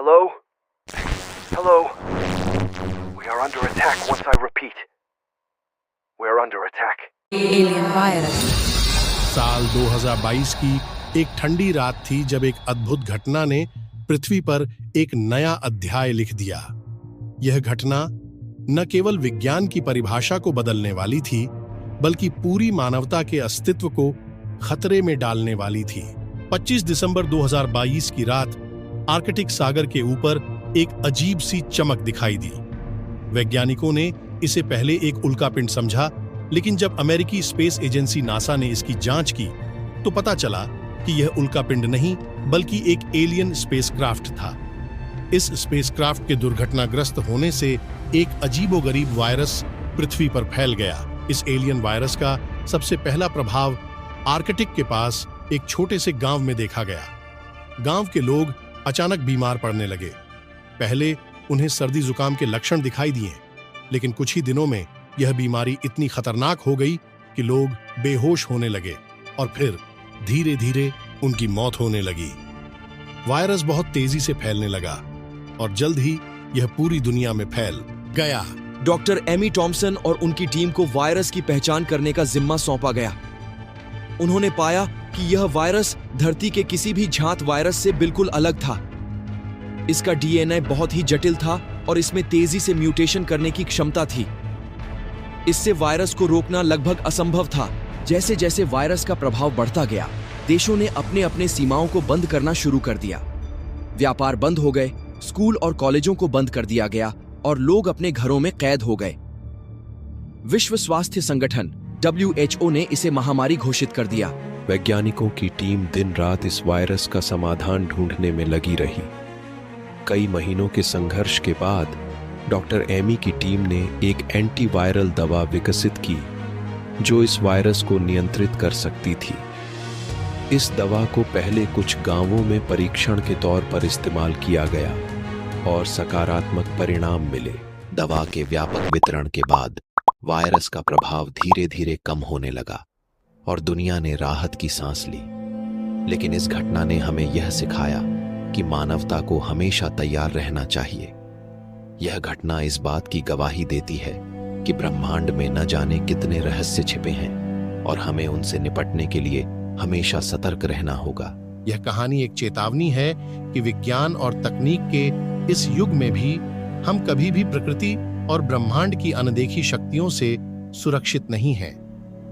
Hello? Hello? We are under attack once I repeat. We're under attack. Alien virus. साल 2022 की एक ठंडी रात थी जब एक अद्भुत घटना ने पृथ्वी पर एक नया अध्याय लिख दिया। यह घटना न केवल विज्ञान की परिभाषा को बदलने वाली थी, बल्कि पूरी मानवता के अस्तित्व को खतरे में डालने वाली थी। 25 दिसंबर 2022 की रात आर्कटिक सागर के ऊपर एक अजीब सी चमक दिखाई दी। वैज्ञानिकों ने इसे पहले एक उल्कापिंड समझा, लेकिन जब अमेरिकी स्पेस एजेंसी नासा ने इसकी जांच की तो पता चला कि यह उल्कापिंड नहीं बल्कि एक एलियन स्पेसक्राफ्ट था। इस स्पेसक्राफ्ट के दुर्घटनाग्रस्त होने से एक अजीबोगरीब वायरस पृथ्वी पर फैल गया। इस एलियन वायरस का सबसे पहला प्रभाव आर्कटिक के पास एक छोटे से गांव में देखा गया। गांव के लोग अचानक बीमार पड़ने लगे। पहले उन्हें सर्दी जुकाम के लक्षण दिखाई दिए, लेकिन कुछ ही दिनों में यह बीमारी इतनी खतरनाक हो गई कि लोग बेहोश होने लगे और फिर धीरे धीरे उनकी मौत होने लगी। वायरस बहुत तेजी से फैलने लगा और जल्द ही यह पूरी दुनिया में फैल गया। डॉक्टर एमी टॉमसन और उनकी टीम को वायरस की पहचान करने का जिम्मा सौंपा गया। उन्होंने पाया कि यह वायरस धरती के किसी भी झांत वायरस से बिल्कुल अलग था। इसका डीएनए बहुत ही जटिल था और इसमें तेजी से म्यूटेशन करने की क्षमता थी। इससे वायरस को रोकना लगभग असंभव था। जैसे जैसे वायरस का प्रभाव बढ़ता गया, देशों ने अपने अपने सीमाओं को बंद करना शुरू कर दिया। व्यापार बंद हो गए, स्कूल और कॉलेजों को बंद कर दिया गया और लोग अपने घरों में कैद हो गए। विश्व स्वास्थ्य संगठन WHO ने इसे महामारी घोषित कर दिया। वैज्ञानिकों की टीम दिन रात इस वायरस का समाधान ढूंढने में लगी रही। कई महीनों के संघर्ष के बाद डॉक्टर एमी की टीम ने एक एंटीवायरल दवा विकसित की जो इस वायरस को नियंत्रित कर सकती थी। इस दवा को पहले कुछ गांवों में परीक्षण के तौर पर इस्तेमाल किया गया और सकारात्मक परिणाम मिले। दवा के व्यापक वितरण के बाद वायरस का प्रभाव धीरे धीरे कम होने लगा और दुनिया ने राहत की सांस ली। लेकिन इस घटना ने हमें यह सिखाया कि मानवता को हमेशा तैयार रहना चाहिए। यह घटना इस बात की गवाही देती है कि ब्रह्मांड में न जाने कितने रहस्य छिपे हैं और हमें उनसे निपटने के लिए हमेशा सतर्क रहना होगा। यह कहानी एक चेतावनी है कि विज्ञान और तकनीक के इस युग में भी हम कभी भी प्रकृति और ब्रह्मांड की अनदेखी शक्तियों से सुरक्षित नहीं हैं।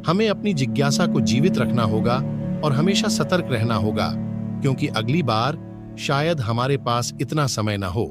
हमें अपनी जिज्ञासा को जीवित रखना होगा और हमेशा सतर्क रहना होगा, क्योंकि अगली बार शायद हमारे पास इतना समय न हो।